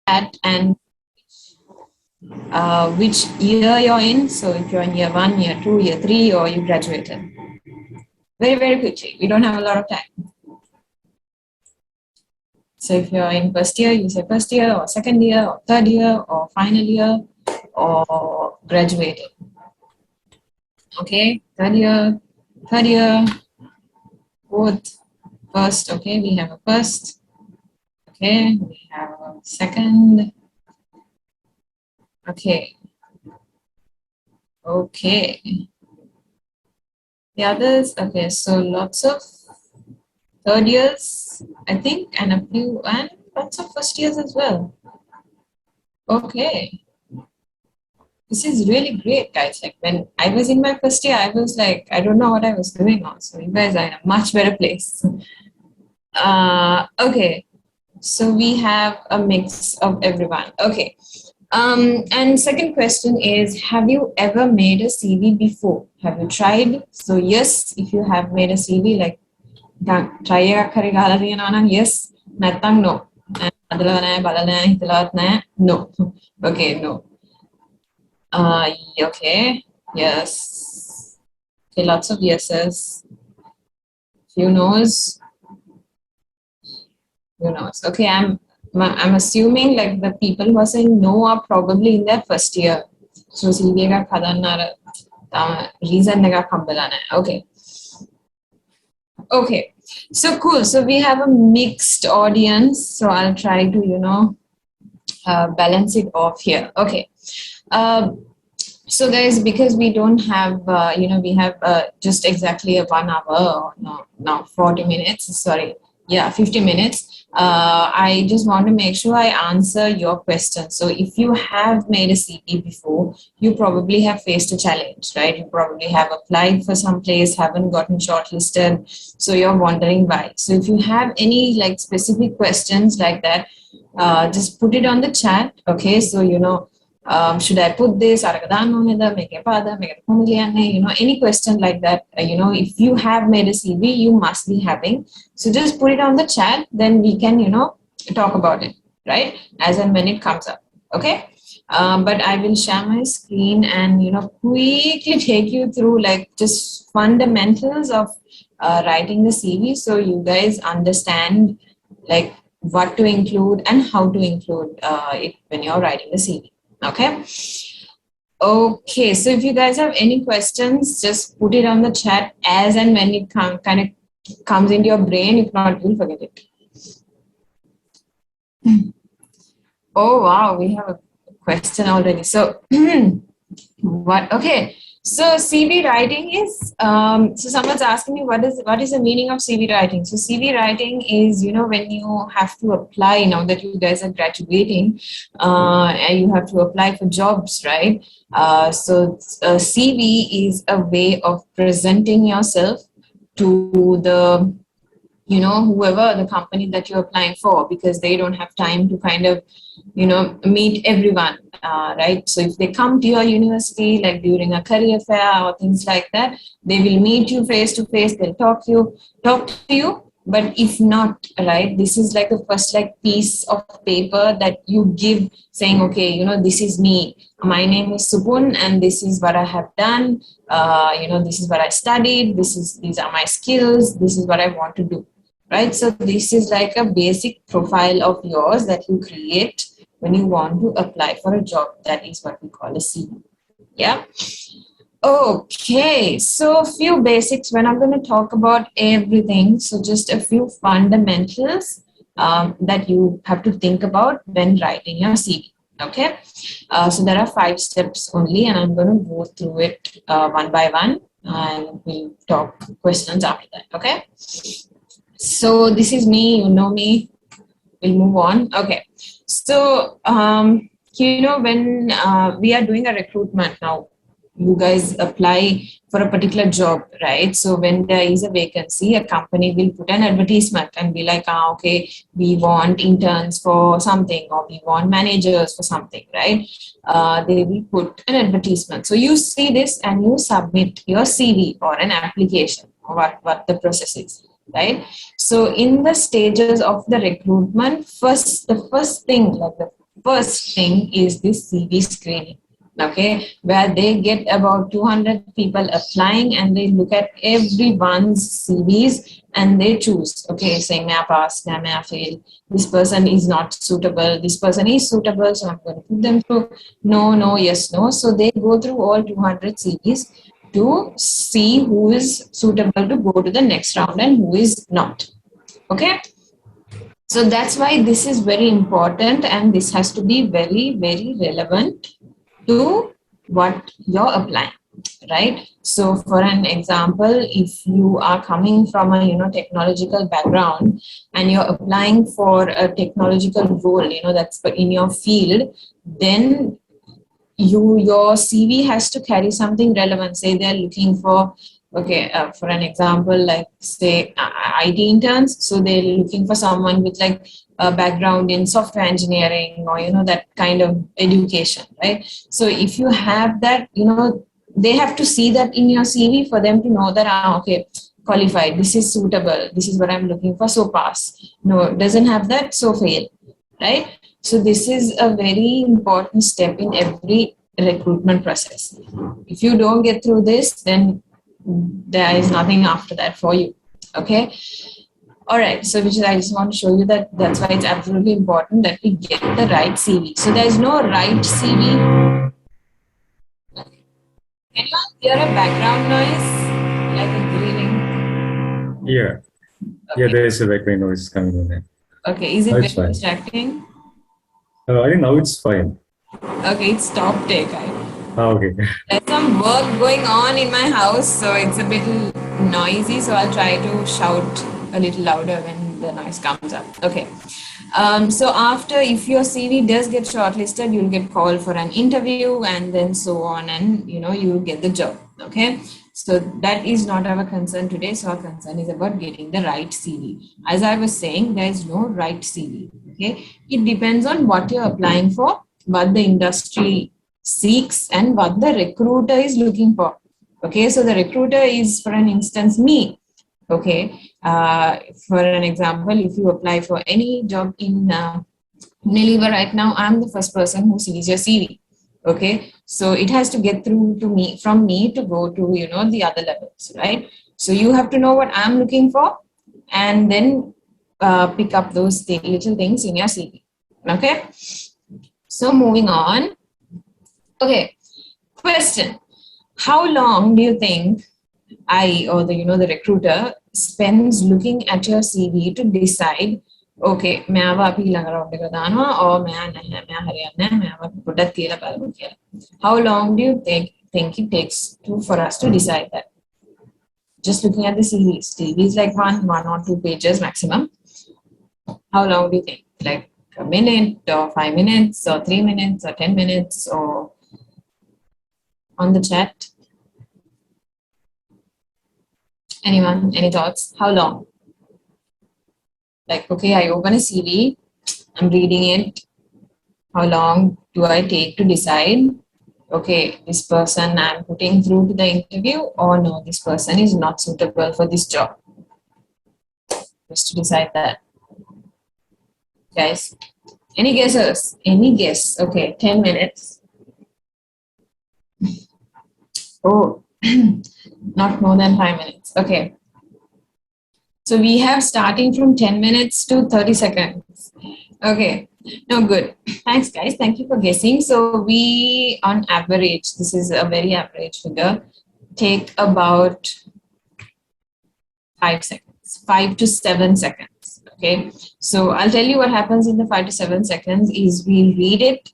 chat and which year you're in. So if you're in year 1, year 2, year 3, or you graduated. Very, very quickly. We don't have a lot of time. So if you're in first year, you say first year, or second year, or third year, or final year, or graduated. Okay, third year, fourth, first. Okay, we have a first. Okay, we have a second. Okay. Okay. The others, okay, so lots of third years, I think, and a few, and lots of first years as well. Okay. This is really great, guys. Like when I was in my first year, I was like, I don't know what I was doing also. You guys are in a much better place. Okay. So we have a mix of everyone. Okay. And second question is, have you ever made a CV before? Have you tried? So yes, if you have made a CV, like try yes, නැත්නම් no. හදලා නැහැ, බලලා නැහැ, හිතලවත් නැහැ. No. Okay, no. Okay, yes. Okay, lots of yeses. Few no's. Few no's. Okay, I'm assuming like the people who are saying no are probably in their first year. So CV එකක් හදන්න අර reason එකක් හම්බෙලා නැහැ. Okay. Okay. So cool. So we have a mixed audience. So I'll try to, balance it off here. Okay. So guys, because we don't have, we have just exactly a 1 hour, or no, 40 minutes. Sorry. Yeah, 50 minutes. I just want to make sure I answer your questions. So if you have made a CV before, you probably have faced a challenge, right? You probably have applied for some place, haven't gotten shortlisted. So you're wondering why. So if you have any like specific questions like that, just put it on the chat. Okay. So, should I put this? Any question like that, if you have made a CV, you must be having. So just put it on the chat, then we can, talk about it, right? As and when it comes up. Okay. But I will share my screen and, quickly take you through like just fundamentals of writing the CV. So you guys understand like what to include and how to include it when you're writing the CV. Okay. Okay. So if you guys have any questions, just put it on the chat as and when it kind of comes into your brain. If not, you'll forget it. Oh, wow. We have a question already. So what? Okay. So CV writing is, so someone's asking me what is the meaning of CV writing? So CV writing is, when you have to apply, now that you guys are graduating, and you have to apply for jobs, right? So CV is a way of presenting yourself to the, whoever the company that you're applying for, because they don't have time to kind of, meet everyone, right? So if they come to your university, like during a career fair or things like that, they will meet you face to face, they'll talk to you. But if not, right, this is like the first like piece of paper that you give saying, okay, this is me. My name is Supun and this is what I have done. This is what I studied. These are my skills. This is what I want to do. Right. So this is like a basic profile of yours that you create when you want to apply for a job. That is what we call a CV. Yeah. Okay. So a few basics. We're not going to talk about everything. So just a few fundamentals that you have to think about when writing your CV. Okay. So there are 5 steps only, and I'm going to go through it one by one, and we'll talk questions after that. Okay. So this is me, you know me. We'll move on. Okay. So, when we are doing a recruitment now, you guys apply for a particular job, right? So when there is a vacancy, a company will put an advertisement and be like, okay, we want interns for something, or we want managers for something, right? They will put an advertisement. So you see this and you submit your CV or an application, or what the process is. Right. So in the stages of the recruitment, the first thing, like the first thing is this CV screening. Okay, where they get about 200 people applying and they look at everyone's CVs and they choose, okay, saying, may I pass, may I fail, this person is not suitable, this person is suitable, so I'm going to put them through, no, no, yes, no. So they go through all 200 CVs to see who is suitable to go to the next round and who is not. Okay. So that's why this is very important and this has to be very, very relevant to what you're applying, right? So for an example, if you are coming from a technological background and you're applying for a technological role, that's in your field, then your CV has to carry something relevant. Say they're looking for, okay, for an example, like say IT interns, so they're looking for someone with like a background in software engineering or that kind of education, right? So if you have that, they have to see that in your CV for them to know that okay, qualified, this is suitable, this is what I'm looking for, so pass. No, doesn't have that, so fail, right? So this is a very important step in every recruitment process. If you don't get through this, then there is nothing after that for you. Okay. All right. So which is, I just want to show you that that's why it's absolutely important that we get the right CV. So there is no right CV. Can you hear a background noise? Like a drilling? Yeah. Okay. Yeah, there is a background noise coming in there. Okay. Is it very distracting? I think now it's fine. Okay, it's stopped there, guys. Okay. There's some work going on in my house, so it's a bit noisy. So I'll try to shout a little louder when the noise comes up. Okay. So after, if your CV does get shortlisted, you'll get called for an interview and then so on, and you'll get the job. Okay. So that is not our concern today. So our concern is about getting the right CV. As I was saying, there is no right CV. Okay. It depends on what you're applying for, what the industry seeks and what the recruiter is looking for. Okay, so the recruiter is, for an instance, me. Okay, for an example, if you apply for any job in Unilever right now, I'm the first person who sees your CV. Okay, so it has to get through to me, from me to go to the other levels, right? So you have to know what I'm looking for and then pick up those little things in your CV. Okay, so moving on. Okay, question. How long do you think I or the recruiter spends looking at your CV to decide, okay, मैं अब Aaqilah round එක දානවා or मैं हरियाणा मैं अब පොඩ්ඩක් තියලා බලමු කියලා. How long do you think it takes for us to decide that? Just looking at the CVs. CV is like one or two pages maximum. How long do you think? Like a minute or 5 minutes or 3 minutes or 10 minutes or on the chat? Anyone? Any thoughts? How long? Like, okay, I open a CV, I'm reading it. How long do I take to decide, okay, this person I'm putting through to the interview, or no, this person is not suitable for this job? Just to decide that. Guys, any guesses? Any guess? Okay, 10 minutes. Oh, not more than 5 minutes. Okay. So we have starting from 10 minutes to 30 seconds. Okay. No, good. Thanks, guys. Thank you for guessing. So we, on average, this is a very average figure, take about 5 seconds, 5 to 7 seconds. Okay. So I'll tell you what happens in the 5 to 7 seconds is we read it.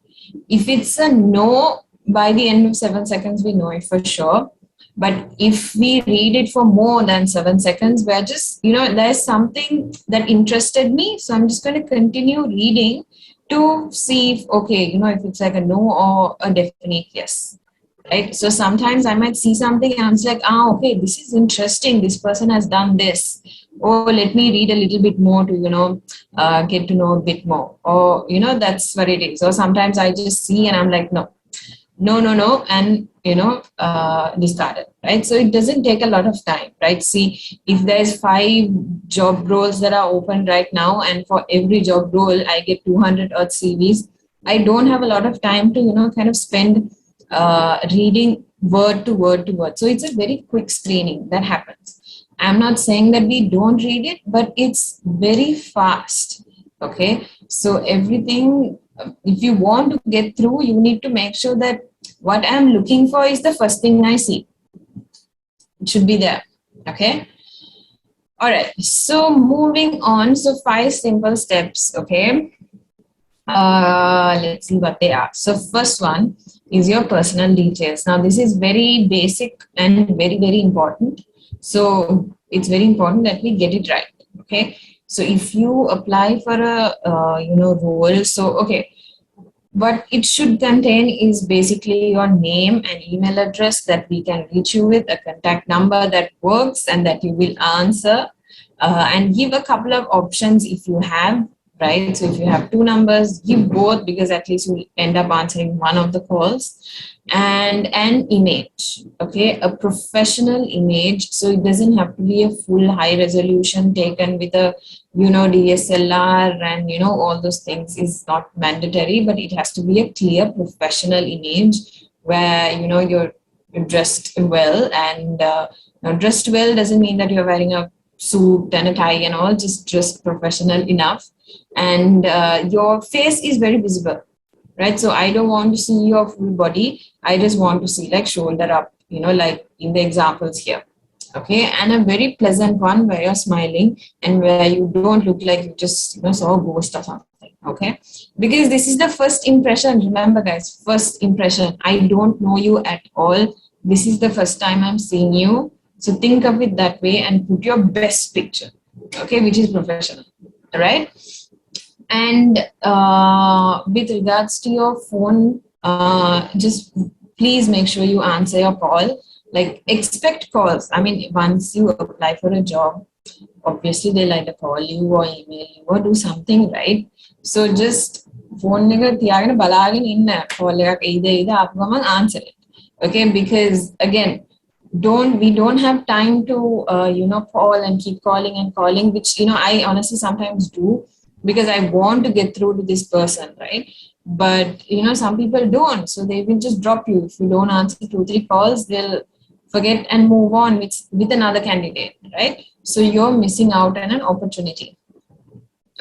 If it's a no, by the end of 7 seconds, we know it for sure. But if we read it for more than 7 seconds, we're just, there's something that interested me. So I'm just going to continue reading to see if, okay, if it's like a no or a definite yes. Right? So sometimes I might see something and I'm just like, okay, this is interesting. This person has done this. Or let me read a little bit more to, get to know a bit more. Or, that's what it is. Or sometimes I just see and I'm like, no, and discard it, right? So it doesn't take a lot of time, right? See, if there's 5 job roles that are open right now and for every job role I get 200 odd CVs, I don't have a lot of time to, kind of spend reading word to word to word. So it's a very quick screening that happens. I'm not saying that we don't read it, but it's very fast. Okay. So everything, if you want to get through, you need to make sure that what I'm looking for is the first thing I see. It should be there. Okay. All right. So moving on. So 5 simple steps. Okay. Let's see what they are. So first one is your personal details. Now this is very basic and very, very important. So it's very important that we get it right. Okay. So if you apply for a, role, so, okay, what it should contain is basically your name and email address that we can reach you with, a contact number that works and that you will answer, and give a couple of options if you have, right? So if you have 2 numbers, give both, because at least you'll end up answering one of the calls. And an image, okay, a professional image. So it doesn't have to be a full high resolution taken with a, DSLR and, all those things is not mandatory, but it has to be a clear professional image where, you're dressed well. And dressed well doesn't mean that you're wearing a suit and a tie and all, just professional enough. And your face is very visible, right? So I don't want to see your full body. I just want to see like shoulder up, like in the examples here. Okay. And a very pleasant one where you're smiling and where you don't look like you just, saw a ghost or something. Okay. Because this is the first impression. Remember, guys, first impression. I don't know you at all. This is the first time I'm seeing you. So think of it that way and put your best picture. Okay. Which is professional. All right. And with regards to your phone, just please make sure you answer your call. Like, expect calls. I mean, once you apply for a job, obviously they'll either call you or email you or do something, right? So just phone එක තියාගෙන බලාගෙන ඉන්න call එකක් either ආපු ගමන් answer it. Okay, because again, we don't have time to call and keep calling and calling, which I honestly sometimes do, because I want to get through to this person, right? But some people don't, so they will just drop you if you don't answer 2-3 calls. They'll forget and move on with another candidate, right? So you're missing out on an opportunity.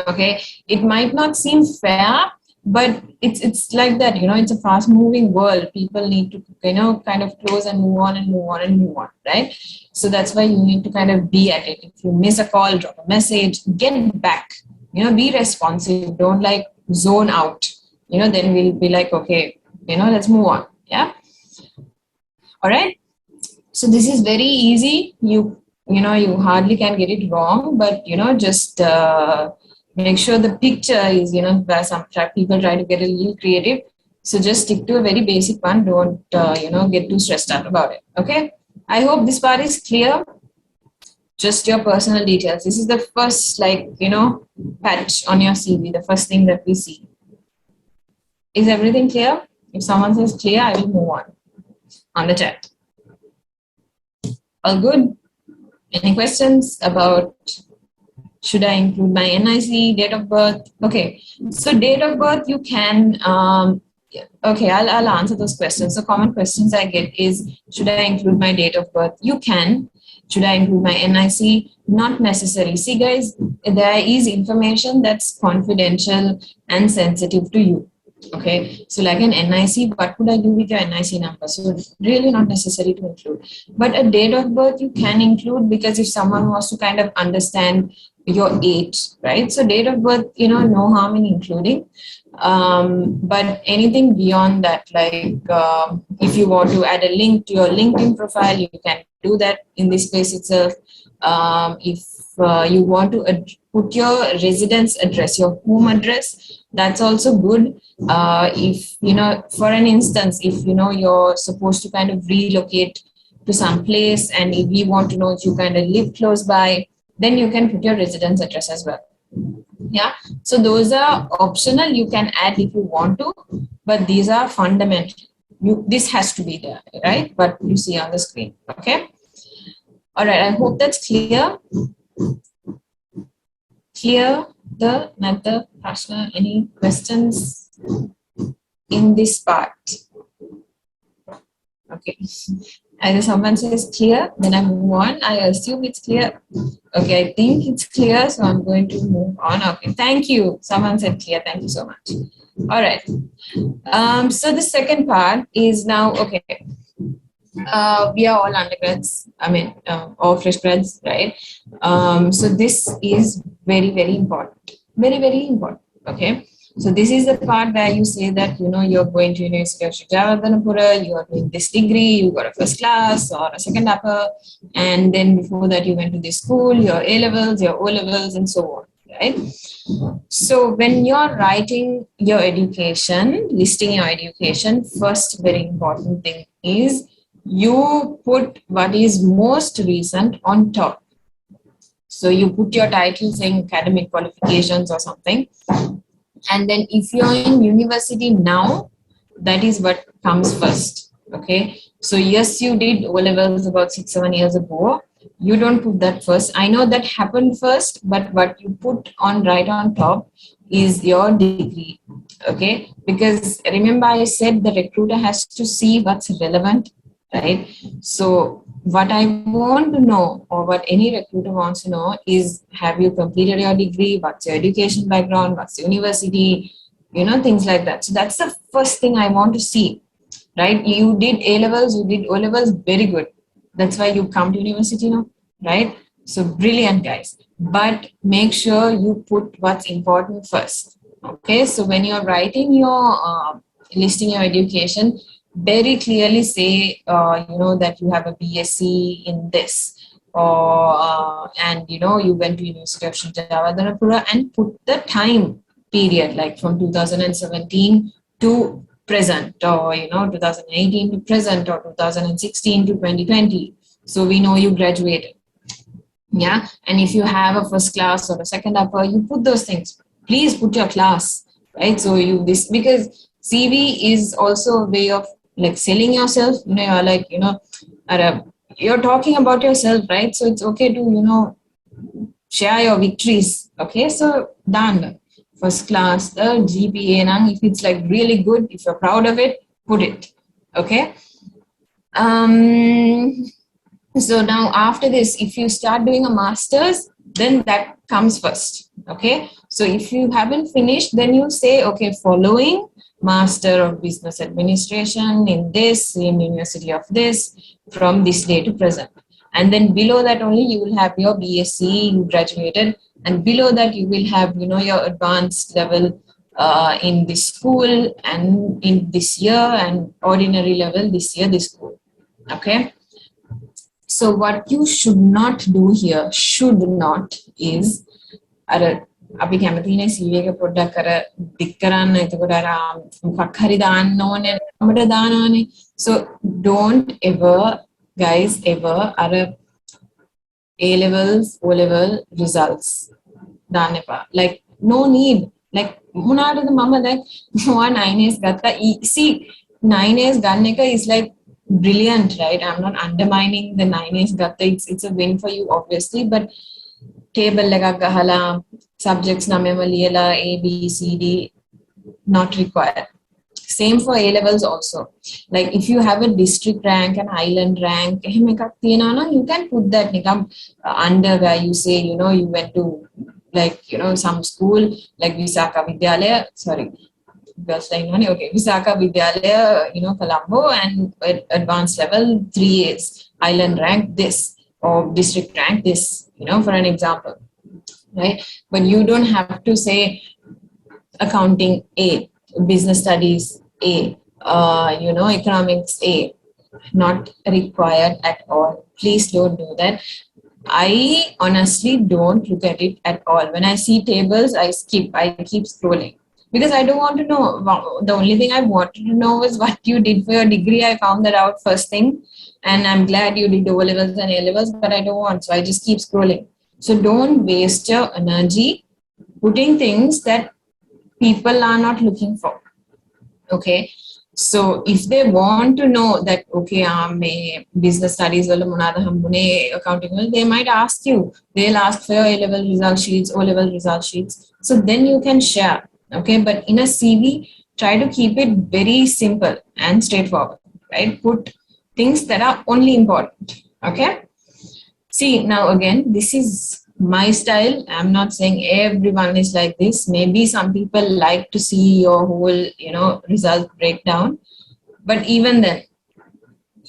Okay, it might not seem fair, but it's like that. It's a fast moving world. People need to kind of close and move on and move on and move on, right? So that's why you need to kind of be at it. If you miss a call, drop a message, get back. Be responsive. Don't like zone out. Then we'll be like, okay, let's move on. Yeah. All right. So this is very easy. You hardly can get it wrong, but just make sure the picture is, where some people try to get a little creative. So just stick to a very basic one. Don't get too stressed out about it. Okay. I hope this part is clear. Just your personal details. This is the first, patch on your CV, the first thing that we see. Is everything clear? If someone says clear, I will move on the chat. All good? Any questions about, should I include my NIC, date of birth? Okay, so date of birth, you can, okay, I'll answer those questions. So common questions I get is, should I include my date of birth? You can. Should I include my NIC? Not necessary. See, guys, there is information that's confidential and sensitive to you. Okay, so like an NIC, what could I do with your NIC number? So really not necessary to include. But a date of birth you can include, because if someone wants to kind of understand your age, right? So date of birth, no harm in including. But anything beyond that, like if you want to add a link to your LinkedIn profile, you can do that in this case itself. If you want to put your residence address, your home address, that's also good. If, for an instance, if, you're supposed to kind of relocate to some place and if we want to know if you kind of live close by, then you can put your residence address as well. Yeah. So those are optional. You can add if you want to, but these are fundamental. This has to be there, right? But you see on the screen. Okay. All right. I hope that's clear. Clear the method, Prashna. Any questions? in this part? Okay. Either someone says clear, then I move on. I assume it's clear. Okay, I think it's clear, so I'm going to move on. Okay, thank you. Someone said clear. Thank you so much. All right. So the second part is now, okay, we are all undergrads, all fresh grads, right? So this is very, very important. Very, very important. Okay. So this is the part where you say that, you're going to University of Sri Jayewardenepura, you are doing this degree, you got a first class or a second upper, and then before that you went to this school, your A-levels, your O-levels, and so on, right? So when you're writing your education, listing your education, first very important thing is you put what is most recent on top. So you put your title saying academic qualifications or something. And then if you're in university now, that is what comes first. Okay. So yes, you did O-levels about 6-7 years ago. You don't put that first. I know that happened first, but what you put on right on top is your degree. Okay. Because remember I said the recruiter has to see what's relevant, right? So what I want to know, or what any recruiter wants to know, is have you completed your degree? What's your education background? What's university? Things like that. So that's the first thing I want to see, right? You did A-levels, you did O-levels, very good. That's why you come to university now, right? So brilliant, guys. But make sure you put what's important first. Okay, so when you're writing your listing your education, very clearly say, that you have a BSc in this, or and you went to University of Sri Jayewardenepura, and put the time period, like from 2017 to present, or 2018 to present, or 2016 to 2020. So we know you graduated. Yeah, and if you have a first class or a second upper, you put those things. Please put your class, right? So because CV is also a way of like selling yourself. You're like, you're talking about yourself, right? So it's okay to, share your victories. Okay, so done. First class, the GPA, if it's like really good, if you're proud of it, put it. Okay. So now after this, if you start doing a master's, then that comes first. Okay. So if you haven't finished, then you say, okay, following Master of Business Administration in this, in University of this, from this day to present. And then below that only you will have your BSc, you graduated, and below that you will have, your advanced level in this school, and in this year, and ordinary level this year, this school. Okay. So what you should not do here, is අපි කැමතිනේ CV එක පොඩ්ඩක් අර ඩික් කරන්න එතකොට අර මොකක් හරි දාන්න ඕනේ අපිට දානවානේ. So don't ever අර A levels O level results දාන්න එපා. Like no need. Like මොනවාටද මම දැන් 9As ගත්තා. See 9As ගන්න එක is like brilliant, right? I'm not undermining the 9As ගත්තා. It's a win for you obviously, but table එකක් ගහලා subjects නමම ලියලා A, B, C, D, not required. Same for A levels also. Like if you have a district rank and island rank, එහෙම එකක් තියෙනවා නම් you can put that නිකම් under where you say, you went to like, some school like Visakha Vidyalaya, sorry. Okay, Visakha Vidyalaya, Colombo, and advanced level 3As, island rank this, or district rank this, for an example, right? But you don't have to say accounting A, business studies A, economics A. Not required at all. Please don't do that. I honestly don't look at it at all. When I see tables, I skip. I keep scrolling because I don't want to know. The only thing I wanted to know was what you did for your degree. I found that out first thing, and I'm glad you did O levels and A levels, but I don't want, so I just keep scrolling. So don't waste your energy putting things that people are not looking for. Okay. So if they want to know that, okay, business studies accounting, they might ask you. They'll ask for your A-level result sheets, O-level result sheets. So then you can share. Okay. But in a CV, try to keep it very simple and straightforward, right? Put things that are only important, okay? See, now again, this is my style. I'm not saying everyone is like this. Maybe some people like to see your whole, result breakdown. But even then,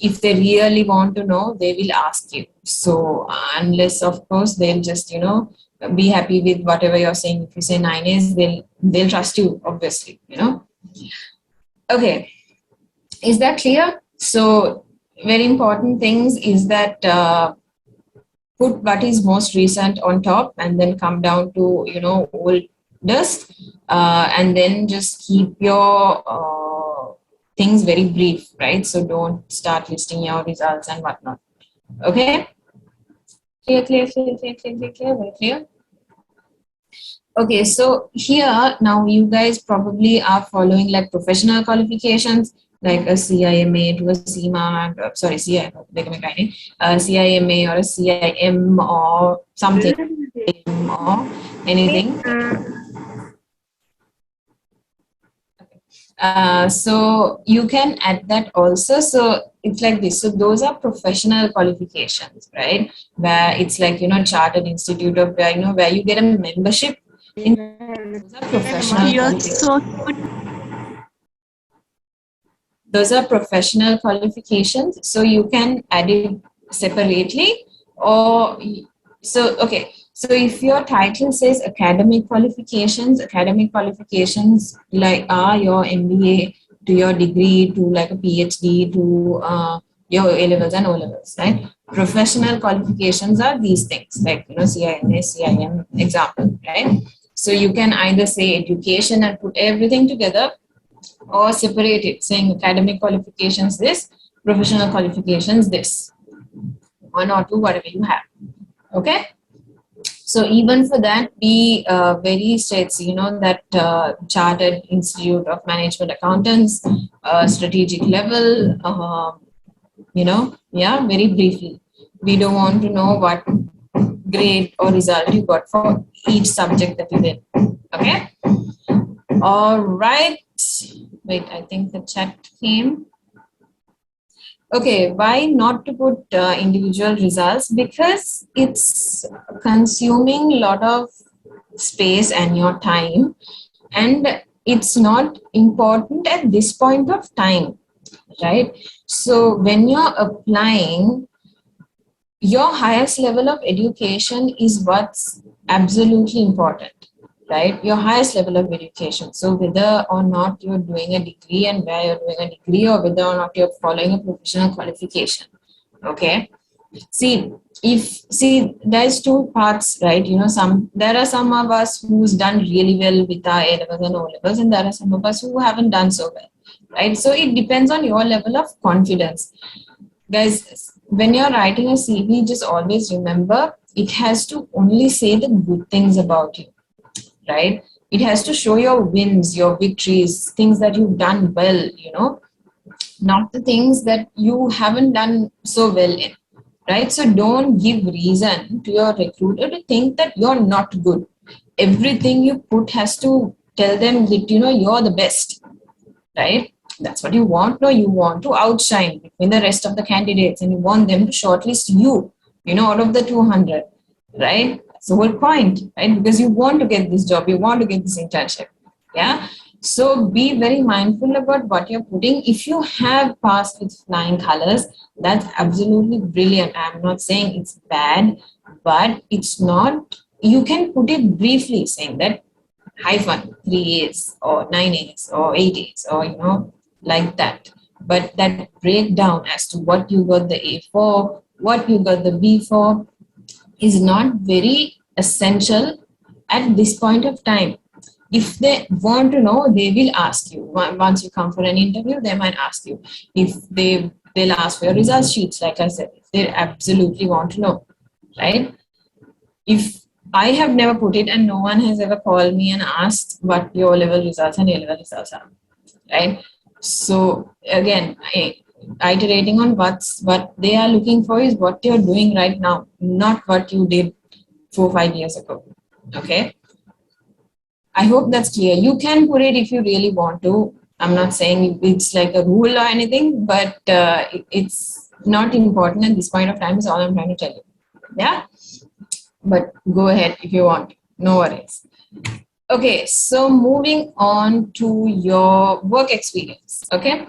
if they really want to know, they will ask you. So unless, of course, they'll just, be happy with whatever you're saying. If you say 9As, they'll trust you, obviously, Okay, is that clear? So very important things is that put what is most recent on top and then come down to, oldest, and then just keep your things very brief, right? So don't start listing your results and whatnot. Okay? Clear, very clear. Okay, so here now you guys probably are following like professional qualifications, like a CIMA to a CIMA, CIMA or a CIM or something or anything. So you can add that also. So it's like this. So those are professional qualifications, right? Where it's like, Chartered Institute of, where you get a membership. Those are professional qualifications. Those are professional qualifications. So you can add it separately or okay. So if your title says academic qualifications like are your MBA to your degree to like a PhD to your A-levels and O-levels, right? Professional qualifications are these things like, CIMA, CIM example, right? So you can either say education and put everything together or separate it, saying academic qualifications this, professional qualifications this. One or two, whatever you have. Okay? So even for that, be very straight, that Chartered Institute of Management Accountants, strategic level, very briefly. We don't want to know what grade or result you got for each subject that you did. Okay? All right. Wait, I think the chat came. Okay, why not to put individual results? Because it's consuming a lot of space and your time, and it's not important at this point of time, right? So when you're applying, your highest level of education is what's absolutely important, right? Your highest level of education. So whether or not you're doing a degree and where you're doing a degree, or whether or not you're following a professional qualification. Okay. There's two parts, right? There are some of us who's done really well with our A-levels and O-levels, and there are some of us who haven't done so well, right? So it depends on your level of confidence. Guys, when you're writing a CV, just always remember it has to only say the good things about you, right? It has to show your wins, your victories, things that you've done well, not the things that you haven't done so well in, right? So don't give reason to your recruiter to think that you're not good. Everything you put has to tell them that, you're the best, right? That's what you want. No, you want to outshine between the rest of the candidates, and you want them to shortlist you, out of the 200, right? That's the whole point, right? Because you want to get this job, you want to get this internship. Yeah. So be very mindful about what you're putting. If you have passed with flying colors, that's absolutely brilliant. I'm not saying it's bad, but it's not, you can put it briefly saying that hyphen 3As or 9As or 8As or, like that. But that breakdown as to what you got the A for, what you got the B for, is not very essential at this point of time. If they want to know, they will ask you. Once you come for an interview, they might ask you. If they'll ask for your result sheets, like I said, if they absolutely want to know, right? If I have never put it and no one has ever called me and asked what your level results and A-level results are, right? So again, iterating on what they are looking for is what you're doing right now, not what you did 4 or 5 years ago. Okay. I hope that's clear. You can put it if you really want to. I'm not saying it's like a rule or anything, but it's not important at this point of time is all I'm trying to tell you. Yeah, but go ahead if you want. No worries. Okay, so moving on to your work experience. Okay,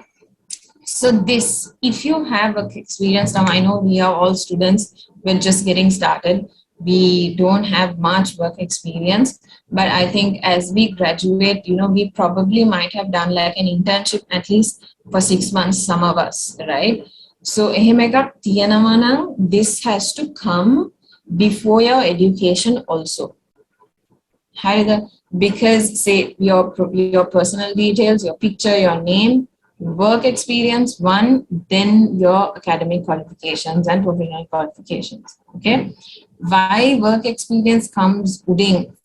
so this, if you have work experience now, I know we are all students, we're just getting started. We don't have much work experience, but I think as we graduate, we probably might have done like an internship at least for 6 months, some of us, right? So this has to come before your education also. Because say your personal details, your picture, your name, work experience one, then your academic qualifications and professional qualifications. Okay, why work experience comes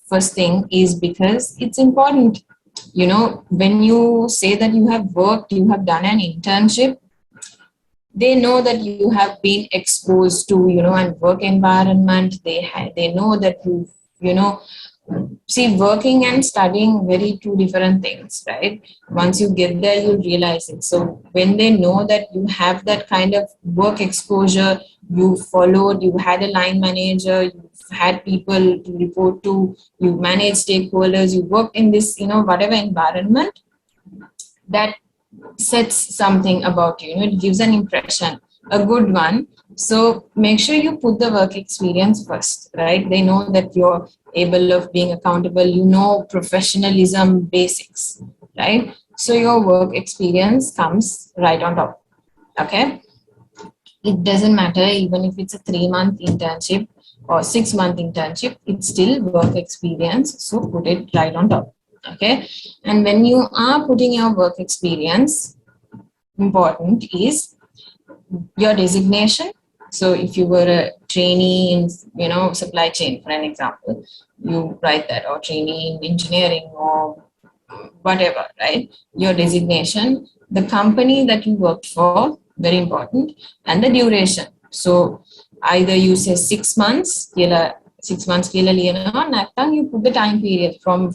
first thing is because it's important. When you say that you have worked, you have done an internship, they know that you have been exposed to and work environment. They know that see, working and studying, very two different things, right? Once you get there, you realize it. So when they know that you have that kind of work exposure, you followed, you had a line manager, you've had people to report to, you manage stakeholders, you work in this, whatever environment, that sets something about you. It gives an impression, a good one. So make sure you put the work experience first, right? They know that you're able of being accountable, professionalism basics, right? So your work experience comes right on top. Okay, it doesn't matter even if it's a 3-month internship or 6-month internship, it's still work experience. So put it right on top. Okay, and when you are putting your work experience, important is your designation. So if you were a trainee in supply chain, for an example, you write that, or trainee in engineering or whatever, right? Your designation, the company that you worked for, very important, and the duration. So either you say 6 months, 6 months you put the time period from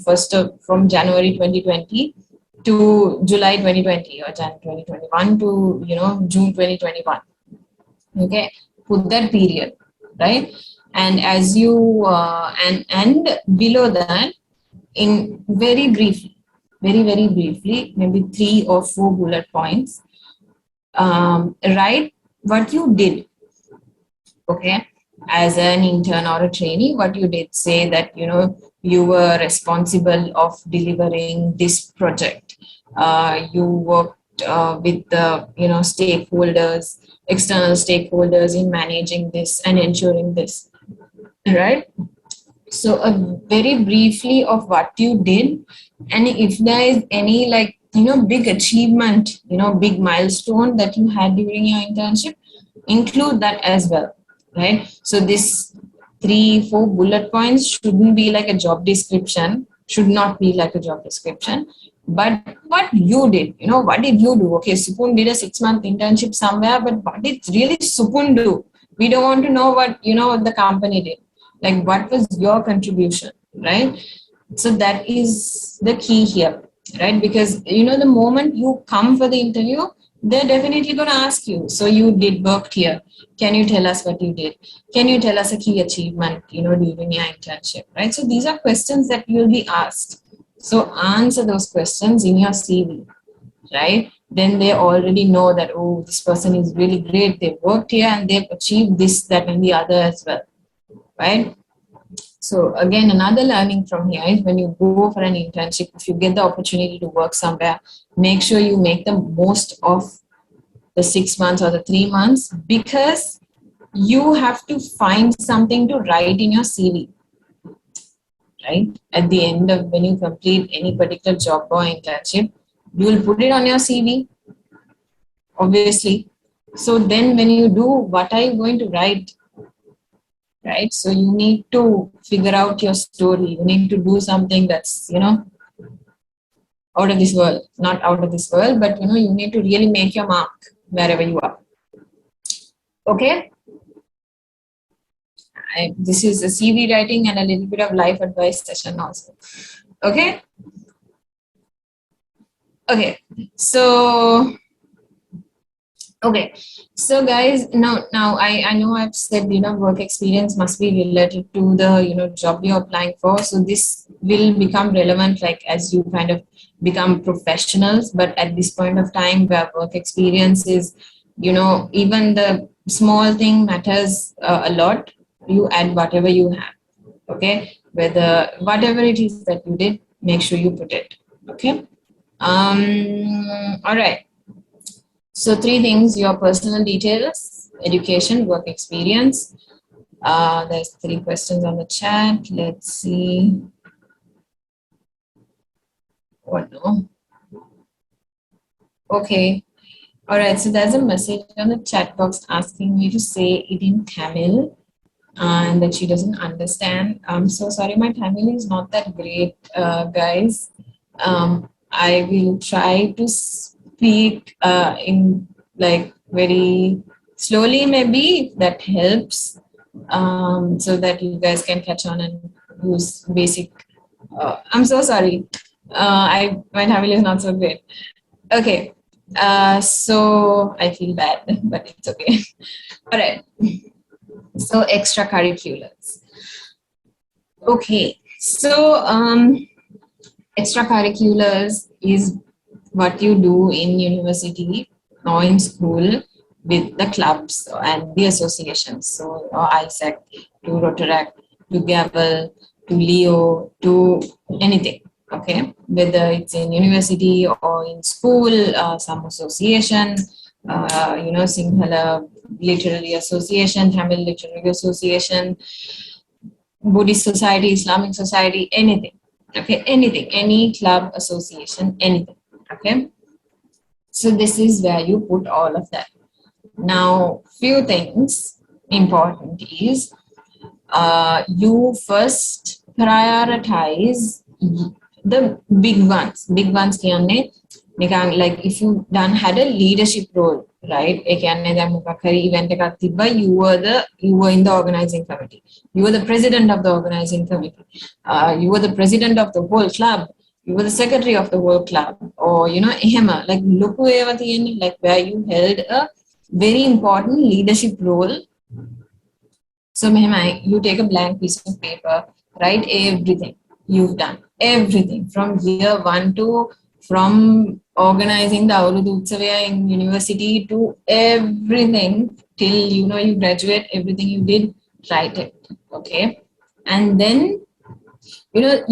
January 2020 to July 2020, or January 2021 to June 2021. Okay, put that period, right? And as you and below that, in very briefly, very briefly, maybe 3 or 4 bullet points, write what you did. Okay, as an intern or a trainee, what you did. Say that you were responsible of delivering this project. You worked with the stakeholders, external stakeholders, in managing this and ensuring this, right? So very briefly of what you did, and if there is any big achievement, big milestone that you had during your internship, include that as well, right? So this 3-4 bullet points shouldn't be like a job description, should not be like a job description, but what you did, what did you do? Okay, Supun did a 6-month internship somewhere, but what did really Supun do? We don't want to know what what the company did. Like, what was your contribution, right? So that is the key here, right? Because the moment you come for the interview, they're definitely going to ask you, so you did work here, can you tell us what you did? Can you tell us a key achievement during your internship, right? So these are questions that you'll be asked. So answer those questions in your CV, right? Then they already know that, oh, this person is really great, they've worked here and they've achieved this, that, and the other as well, right? So again, another learning from here is, when you go for an internship, if you get the opportunity to work somewhere, make sure you make the most of the 6 months or the 3 months, because you have to find something to write in your CV, right? At the end of when you complete any particular job or internship, you will put it on your CV, obviously. So then when you do, what are you going to write? Right? So you need to figure out your story. You need to do something that's, out of this world. Not out of this world, but, you need to really make your mark wherever you are. Okay? This is a CV writing and a little bit of life advice session also. Okay. Okay. So okay. So guys, now I know I've said, work experience must be related to the, job you're applying for. So this will become relevant like as you kind of become professionals. But at this point of time where work experience is, even the small thing matters a lot. You add whatever you have. Okay. Whether whatever it is that you did, make sure you put it. Okay. All right. So three things: your personal details, education, work experience. There's three questions on the chat. Let's see. Oh no. Okay. All right. So there's a message on the chat box asking me to say it in Tamil and that she doesn't understand. I'm so sorry. My Tamil is not that great, guys. I will try to speak in like very slowly, maybe if that helps, so that you guys can catch on and use basic. I'm so sorry. My Tamil is not so great. Okay. So I feel bad, but it's okay. All right. So extracurriculars. Okay. So extracurriculars is what you do in university or in school with the clubs and the associations. So ISAC to Rotaract to Gavel to Leo to anything. Okay, whether it's in university or in school, some association, Sinhala Literary Association, Tamil Literary Association, Buddhist Society, Islamic Society, anything. Okay, anything, any club, association, anything. Okay, so this is where you put all of that. Now, few things important is you first prioritize the big ones. Big ones කියන්නේ like if you done had a leadership role, right? ඒ කියන්නේ දැන් මොකක් හරි event එකක් තිබ්බා, you were in the organizing committee. You were the president of the organizing committee. You were the president of the whole club. You were the secretary of the whole club. Or එහෙම like ලොකු ඒවා තියෙන්නේ like where you held a very important leadership role. So you take a blank piece of paper, write everything you've done, everything from year one to from organizing the Avrudu Utsavaya in university to everything till you graduate, everything you did, write it. Okay. And then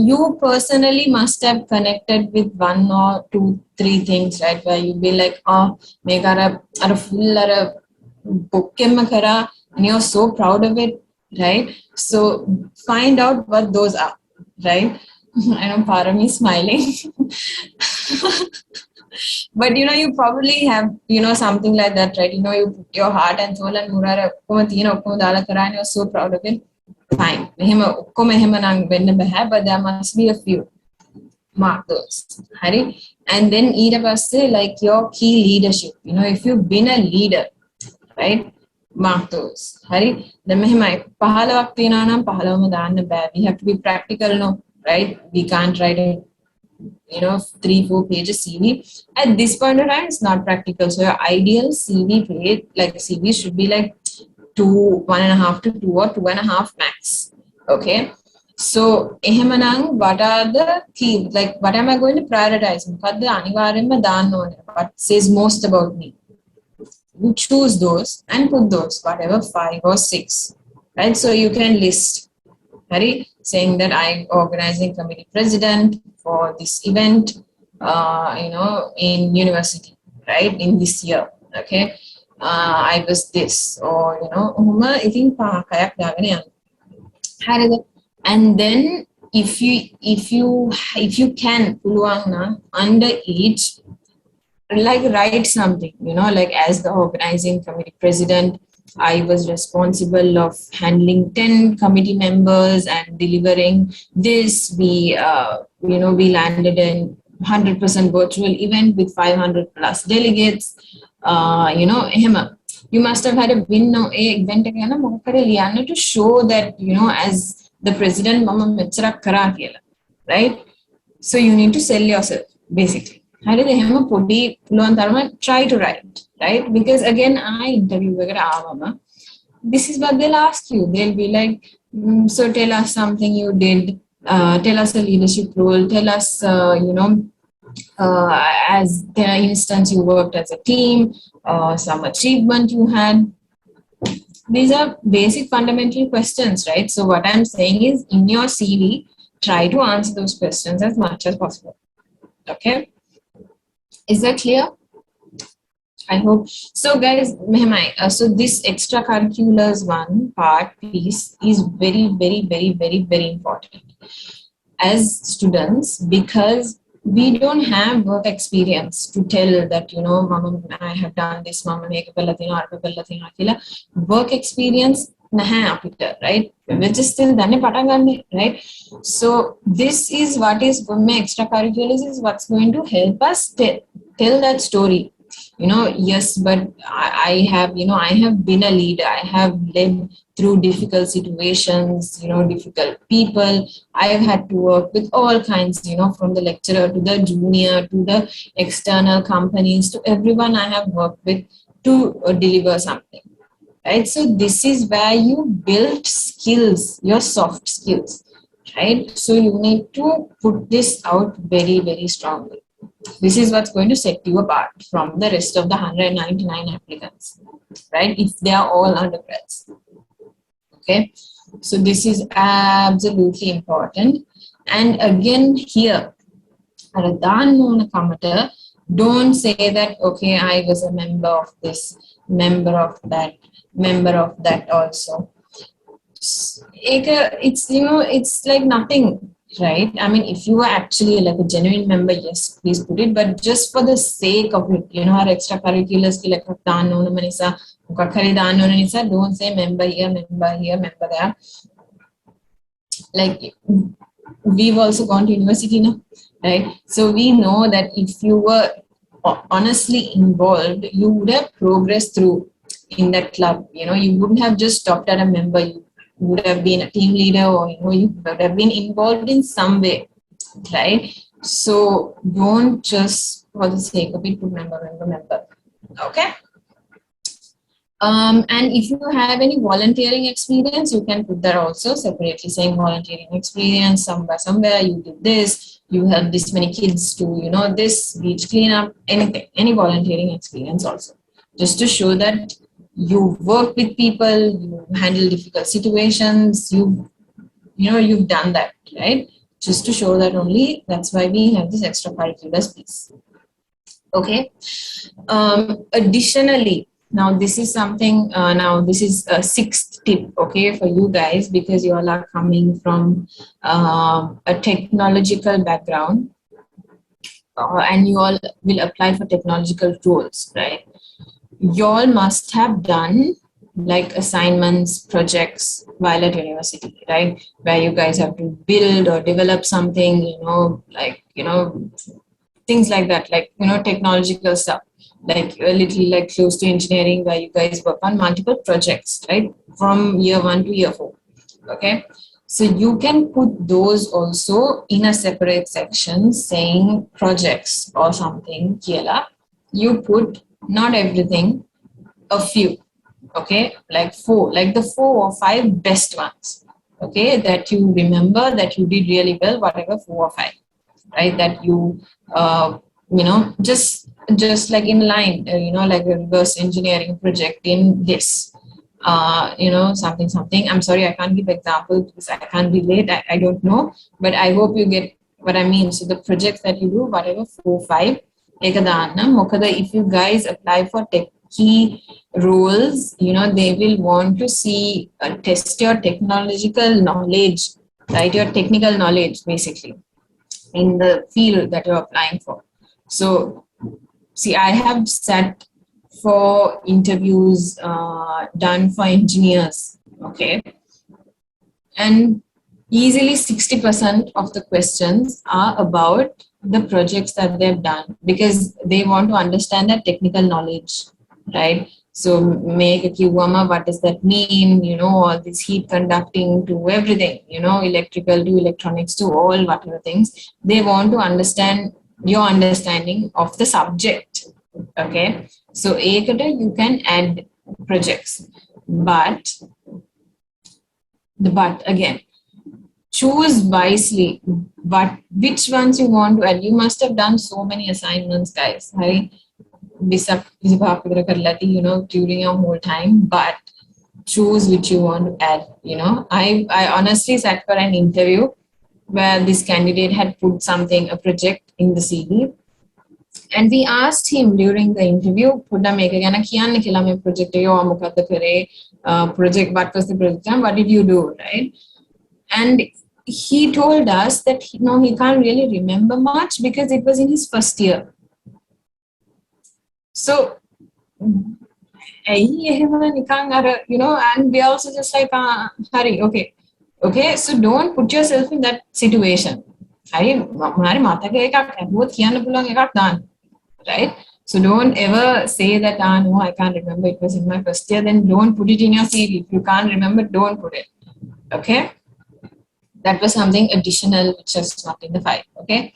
you personally must have connected with one or two, three things, right? Where you be like, oh, make a full book and you're so proud of it, right? So find out what those are, right? I know Parami smiling. But you probably have something like that, right? You put your heart and soul and murara and you're so proud of it. Fine. But there must be a few. Mark those. Hari? And then say like your key leadership. If you've been a leader, right? Mark those. Hari? Then we have to be practical, no, right? We can't write a 3-4 pages CV. At this point of time, it's not practical. So your ideal CV page, like CV should be like 1.5 to 2 or 2.5 max. Okay. So what are the key, like what am I going to prioritize? What says most about me? You choose those and put those, whatever, 5 or 6, right? So you can list, right? Saying that I'm organizing committee president for this event, in university, right? In this year, okay? I was this, or and then if you can under each, like write something, like as the organizing committee president, I was responsible of handling 10 committee members and delivering this. We landed in 100% virtual event with 500 plus delegates. You must have had a win event to show that, as the president, right? So you need to sell yourself, basically. හරිද? එහෙම පොඩි පුළුවන් තරම try to write, right? Because again, I interview එකට ආවම this is what they'll ask you. They'll be like, so tell us something you did, tell us a leadership role, tell us, as the instance you worked as a team, some achievement you had. These are basic fundamental questions, right? So what I'm saying is, in your CV, try to answer those questions as much as possible. Okay? Is that clear? I hope. So guys, Mehmai, so this extracurriculars piece is very, very, very, very, very important as students, because we don't have work experience to tell that, Mama, I have done this, Mama, work experience, right? We're just still done, right? So this is what is for me, extracurriculars is what's going to help us tell that story. Yes, but I have been a leader. I have led through difficult situations, difficult people. I have had to work with all kinds, from the lecturer to the junior to the external companies to everyone I have worked with to deliver something, right? So this is where you build skills, your soft skills, right? So you need to put this out very, very strongly. This is what's going to set you apart from the rest of the 199 applicants, right? If they are all undergrads. Okay, so this is absolutely important. And again here, don't say that, okay, I was a member of this, member of that also. It's like nothing, right? I mean, if you are actually like a genuine member, yes, please put it, but just for the sake of it, our extracurriculars ki like don't say member here, member there. Like, we've also gone to university now, right? So we know that if you were honestly involved, you would have progressed through in that club. You wouldn't have just stopped at a member. You would have been a team leader, or you would have been involved in some way, right? So don't just for the sake of it put member. Okay. And if you have any volunteering experience, you can put that also separately, saying volunteering experience somewhere you did this, you helped this many kids to this beach cleanup, anything, any volunteering experience also, just to show that you work with people, you handle difficult situations, you've done that, right? Just to show that only. That's why we have this extracurriculars piece. Okay. Additionally, now this is something, this is a sixth tip, okay, for you guys, because you all are coming from a technological background, and you all will apply for technological roles, right? You all must have done like assignments, projects while at university, right? Where you guys have to build or develop something, things like that, like, technological stuff, like a little like close to engineering, where you guys work on multiple projects, right? From year 1 to year 4. Okay. So you can put those also in a separate section, saying projects or something. You put not everything, a few, okay, like 4, like the 4 or 5 best ones, okay, that you remember that you did really well, whatever, 4 or 5, right? That you, just like in line, like a reverse engineering project in this, something. I'm sorry, I can't give examples because I can't relate. I don't know, but I hope you get what I mean. So the projects that you do, whatever, 4 or 5, if you guys apply for tech key roles, they will want to see, test your technological knowledge, right? Your technical knowledge, basically, in the field that you're applying for. So, see, I have sat for interviews done for engineers, okay, and easily 60% of the questions are about the projects that they've done, because they want to understand that technical knowledge, right? So make a kiwama, what does that mean? All this heat conducting to everything, electrical to electronics to all whatever things. They want to understand your understanding of the subject. Okay. So ekata you can add projects, but again, choose wisely which ones you want to add. You must have done so many assignments, guys. During your whole time, but choose which you want to add. I honestly sat for an interview where this candidate had put something, a project in the CV, and we asked him during the interview, project project, what was the project and what did you do, right? And he told us that he can't really remember much because it was in his first year. So and we also just like hurry, okay, so don't put yourself in that situation. Right? So don't ever say that no, I can't remember, it was in my first year. Then don't put it in your CV. If you can't remember, don't put it. Okay, that was something additional which is not in the file. Okay.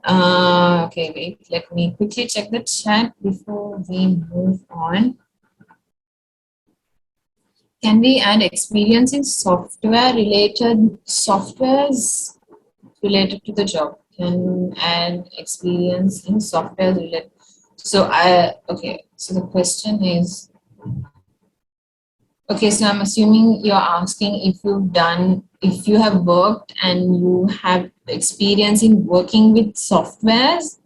Okay, wait, let me quickly check the chat before we move on. Can we add experience in softwares related to the job? Can add experience in software related. So so the question is, okay, so I'm assuming you're asking if you have worked and you have experience in working with softwares,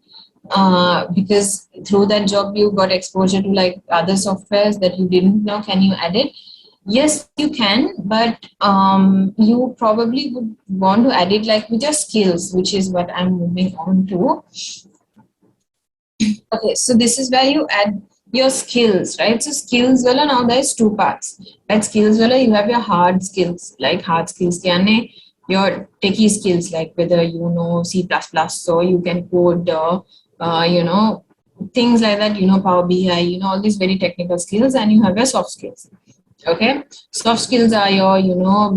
because through that job you got exposure to like other softwares that you didn't know. Can you add it? Yes, you can, but you probably would want to add it like with your skills, which is what I'm moving on to. Okay, so this is where you add your skills, right? So skills, well, now there's two parts. Right? Skills, well, you have your hard skills, like hard skills, your techie skills, like whether you know C++, so you can code, things like that, Power BI, all these very technical skills, and you have your soft skills. Okay, soft skills are your,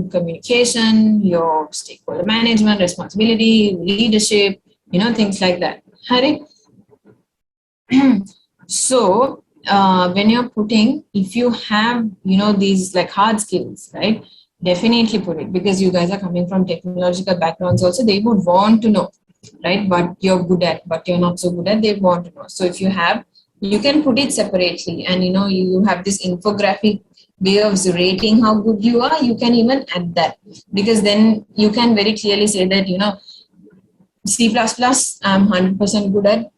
communication, your stakeholder management, responsibility, leadership, things like that. So when you're putting, if you have, these like hard skills, right, definitely put it, because you guys are coming from technological backgrounds also. They would want to know, right, what you're good at, what you're not so good at. They want to know. So if you have, you can put it separately, and you have this infographic way of rating how good you are. You can even add that, because then you can very clearly say that C++ I'm 100% good at,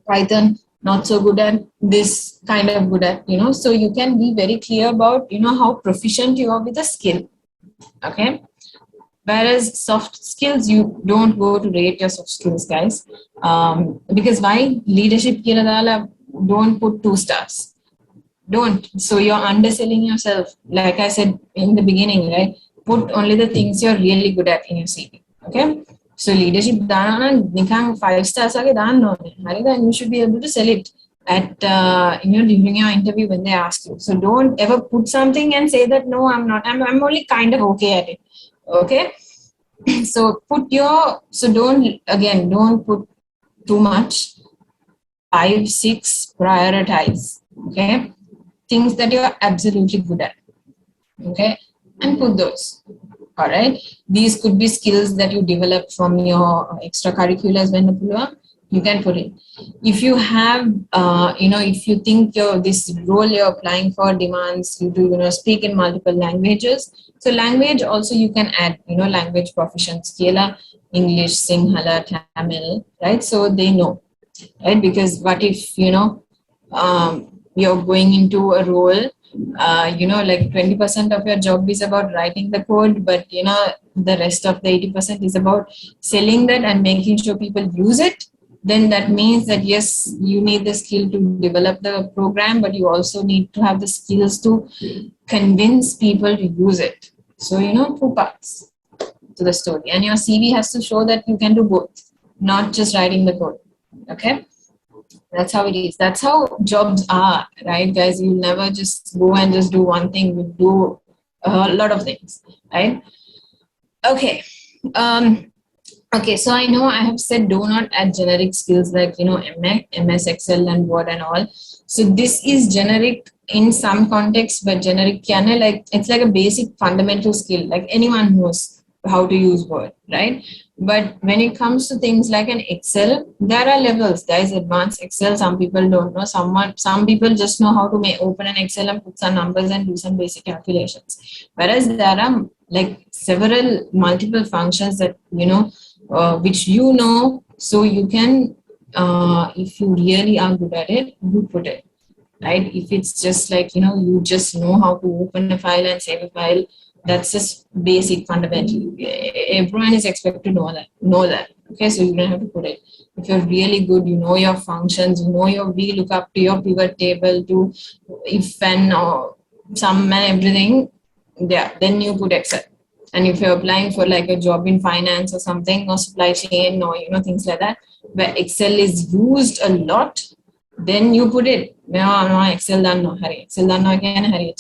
Python not so good at, this kind of good at, so you can be very clear about how proficient you are with the skill. Okay, whereas soft skills, you don't go to rate your soft skills, guys, because why? Leadership don't put 2 stars. Don't. So you're underselling yourself. Like I said in the beginning, right? Put only the things you're really good at in your CV. Okay. So leadership dana nikang 5 stars age danno. Then you should be able to sell it at during your interview when they ask you. So don't ever put something and say that no, I'm not. I'm only kind of okay at it. Okay. So don't put too much. 5, 6, prioritize. Okay. Things that you're absolutely good at. Okay. And put those. All right. These could be skills that you develop from your extracurriculars when you can put it. If you have, if you think this role you're applying for demands you to, speak in multiple languages. So language also you can add, language proficiency, English, Sinhala, Tamil, right? So they know, right? Because what if, you're going into a role, like 20% of your job is about writing the code, but the rest of the 80% is about selling that and making sure people use it. Then that means that yes, you need the skill to develop the program, but you also need to have the skills to convince people to use it. So 2 parts to the story, and your CV has to show that you can do both, not just writing the code. Okay. That's how it is. That's how jobs are, right, guys? You never just go and just do one thing. You do a lot of things, right? Okay. Okay, so I know I have said do not add generic skills like, MS Excel and Word and all. So this is generic in some context, but generic can like it's like a basic fundamental skill, like anyone knows how to use Word, right? But when it comes to things like an Excel, there are levels, guys. Advanced Excel, some people don't know. Some people just know how to open an Excel and put some numbers and do some basic calculations. Whereas there are like several multiple functions that which so you can, if you really are good at it, you put it, right? If it's just like, you just know how to open a file and save a file, that's just basic fundamental. Everyone is expected to know that. Okay, so you don't have to put it. If you're really good, you know your functions, you know your VLOOKUP to your pivot table to if and or sum and everything, yeah, then you put Excel. And if you're applying for like a job in finance or something or supply chain or things like that, where Excel is used a lot, then you put it. No, Excel done no hurry. Excel done no again hurry.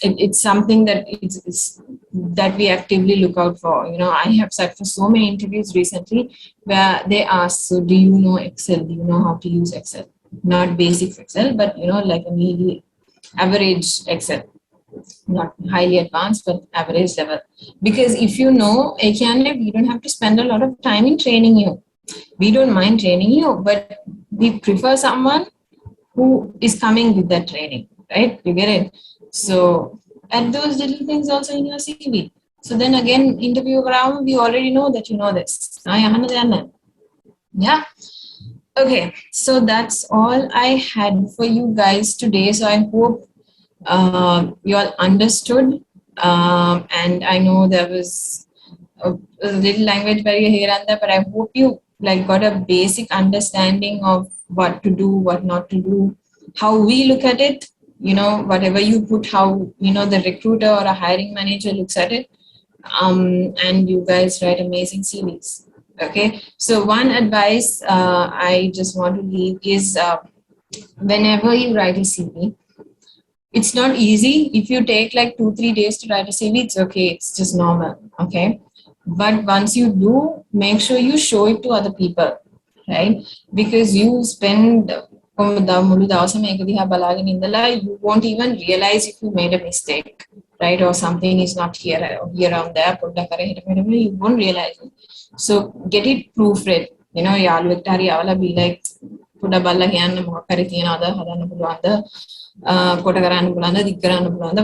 It's something that it's that we actively look out for. I have sat for so many interviews recently where they ask, so do you know Excel? Do you know how to use Excel? Not basic Excel, but like a medium average Excel. Not highly advanced, but average level. Because if you know a candidate, we don't have to spend a lot of time in training you. We don't mind training you, but we prefer someone who is coming with that training, right? You get it? So add those little things also in your CV. So then again, interview round, we already know that you know this. Yeah. Okay, so that's all I had for you guys today. So I hope you all understood, and I know there was a little language barrier here and there, but I hope you like got a basic understanding of what to do, what not to do, how we look at it. Whatever you put, how the recruiter or a hiring manager looks at it, and you guys write amazing CVs. Okay, so one advice I just want to leave is whenever you write a CV, it's not easy. If you take like 2-3 days to write a CV, it's okay. It's just normal. Okay. But once you do, make sure you show it to other people, right? Because you spend you won't even realize if you made a mistake, right? Or something is not here or here or there. You won't realize it. So get it proofread. Be like, put a balla hand,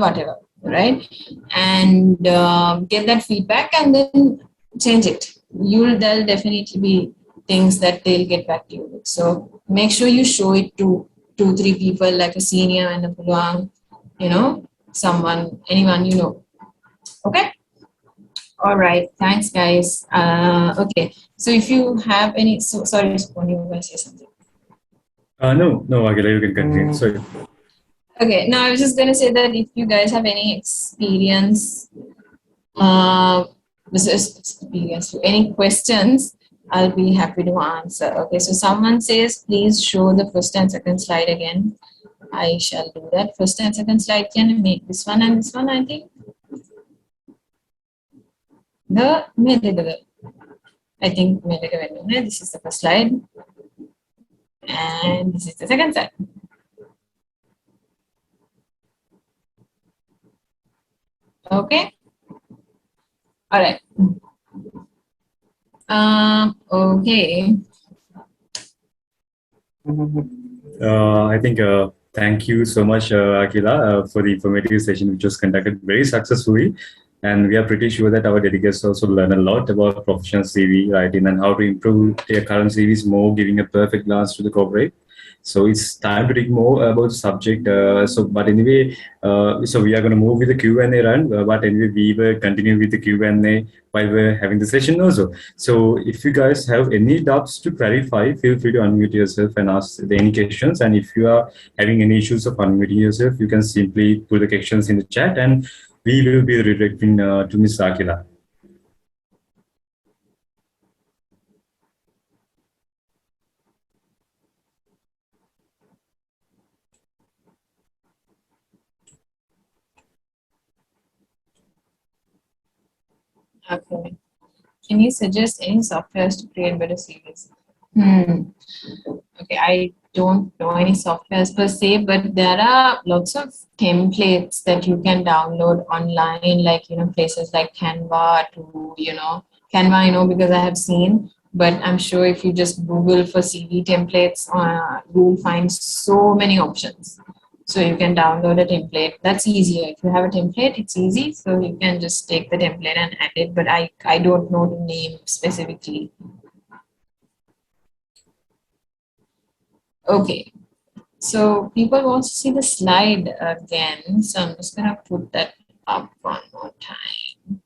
whatever, right? And get that feedback and then change it. There'll definitely be things that they'll get back to you with. So make sure you show it to 2-3 people, like a senior and a puluang, someone, anyone Okay. All right. Thanks, guys. Okay. So if you have any, sorry, you were going to say something. No, Aaqilah, you can continue. Sorry. Okay, now I was just going to say that if you guys have any experience, any questions, I'll be happy to answer. Okay, so someone says, please show the first and second slide again. I shall do that. First and second slide, can I make this one and this one, I think? I think this is the first slide. And this is the second slide. Okay. All right. Okay. I think thank you so much, Aaqilah, for the informative session which was conducted very successfully. And we are pretty sure that our delegates also learn a lot about professional CV writing and how to improve their current CVs more, giving a perfect glance to the corporate. So it's time to dig more about the subject. But anyway, so we are going to move with the Q&A run. But anyway, we will continue with the Q&A while we're having the session also. So if you guys have any doubts to clarify, feel free to unmute yourself and ask any questions. And if you are having any issues of unmuting yourself, you can simply put the questions in the chat and we will be redirecting to Ms. Aaqilah. Okay. Can you suggest any softwares to create better CVs? Okay, I don't know any softwares per se, but there are lots of templates that you can download online, like, places like Canva Canva, I know because I have seen, but I'm sure if you just Google for CV templates, you'll find so many options. So you can download a template. That's easier. If you have a template, it's easy. So you can just take the template and add it, but I don't know the name specifically. Okay. So people want to see the slide again. So I'm just gonna put that up one more time.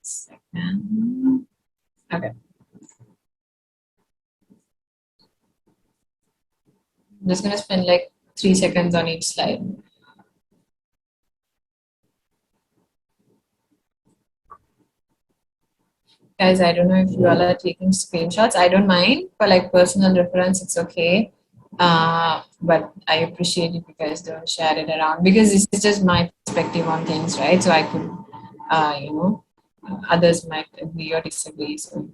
Second. Okay. I'm just gonna spend like 3 seconds on each slide. Guys, I don't know if you all are taking screenshots. I don't mind. For like personal reference, it's okay. But I appreciate if you guys don't share it around, because this is just my perspective on things, right? So I could, others might agree or disagree. So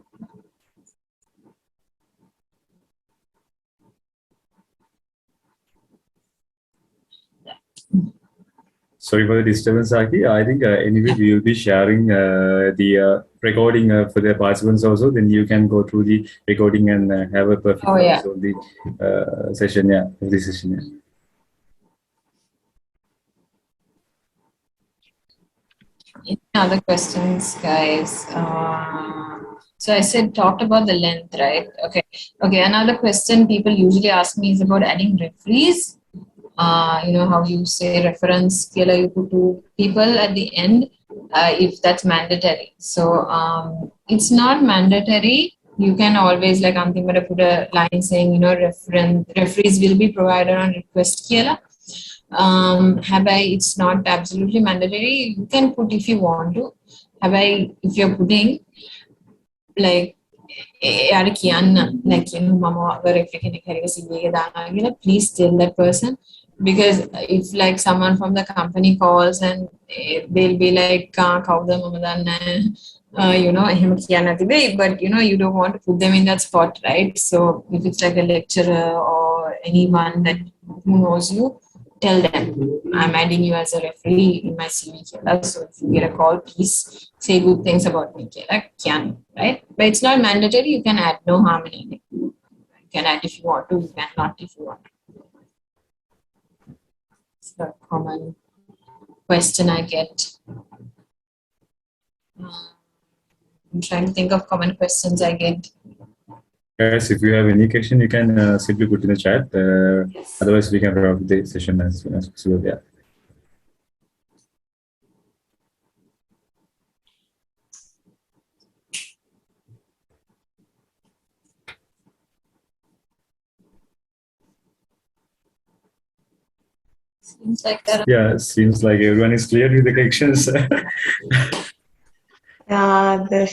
Sorry for the disturbance, Aki. I think anyway we will be sharing the recording for the participants also. Then you can go through the recording and have a perfect Oh, yeah. of the session. Yeah, of the session. Yeah. Any other questions, guys? So I said talked about the length, right? Okay. Okay. Another question people usually ask me is about adding referees. How you say reference killer, you put two people at the end, if that's mandatory. So it's not mandatory. You can always, like Antimara put a line saying, referees will be provided on request killer. It's not absolutely mandatory. You can put if you want to. If you're putting like please tell that person, because if like someone from the company calls and they'll be like but you don't want to put them in that spot, right? So if it's like a lecturer or anyone that who knows you, tell them I'm adding you as a referee in my CV. So if you get a call, please say good things about me. Right? But it's not mandatory. You can add, no harm in it. You can add if you want to, you can not if you want to. It's a common question I get. I'm trying to think of common questions I get. Guys, if you have any question, you can simply put in the chat. Yes. Otherwise, we can wrap the session as soon as possible. Yeah. Seems like that. Yeah, seems like everyone is clear with the questions.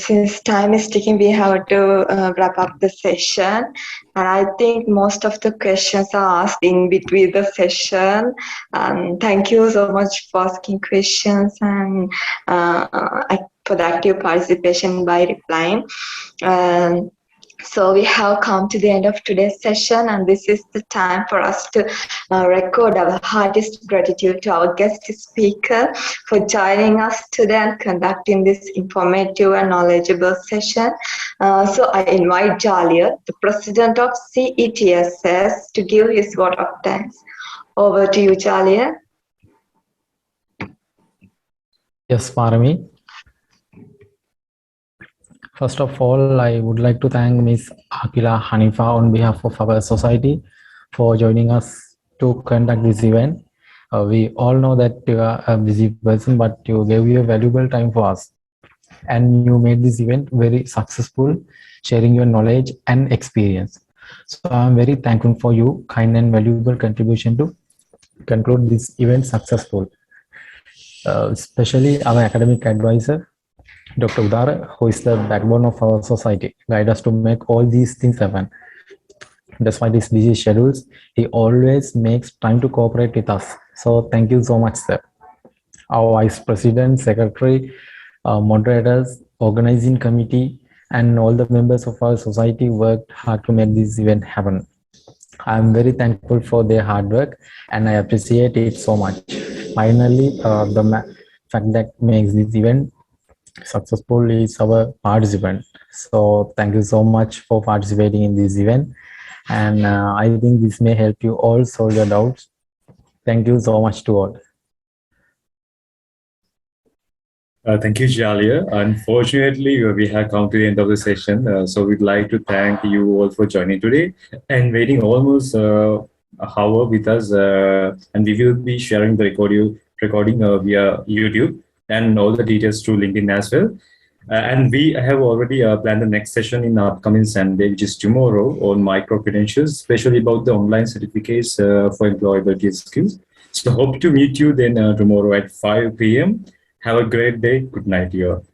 Since time is ticking, we have to wrap up the session. And I think most of the questions are asked in between the session. Thank you so much for asking questions and for the active participation by replying. So we have come to the end of today's session, and this is the time for us to record our heartiest gratitude to our guest speaker for joining us today and conducting this informative and knowledgeable session. So I invite Jalia, the president of Cetss, to give his vote of thanks. Over to you, Jalia. Yes, Parami. First of all, I would like to thank Ms. Aaqilah Hanifa on behalf of our society for joining us to conduct this event. We all know that you are a busy person, but you gave your valuable time for us. And you made this event very successful, sharing your knowledge and experience. So I'm very thankful for your kind and valuable contribution to conclude this event successful. Especially our academic advisor, Dr. Udara, who is the backbone of our society, guide us to make all these things happen. Despite his busy schedules, he always makes time to cooperate with us. So thank you so much, sir. our vice president, secretary, moderators, organizing committee, and all the members of our society worked hard to make this event happen. I'm very thankful for their hard work and I appreciate it so much. Finally, fact that makes this event successful is our participant. So thank you so much for participating in this event. And I think this may help you all solve your doubts. Thank you so much to all. Thank you, Jalia. Unfortunately, we have come to the end of the session. So we'd like to thank you all for joining today and waiting almost a hour with us. And we will be sharing the recording via YouTube and all the details through LinkedIn as well. And we have already planned the next session in upcoming Sunday, which is tomorrow, on micro-credentials, especially about the online certificates for employability skills. So hope to meet you then tomorrow at 5 p.m. Have a great day. Good night, you all.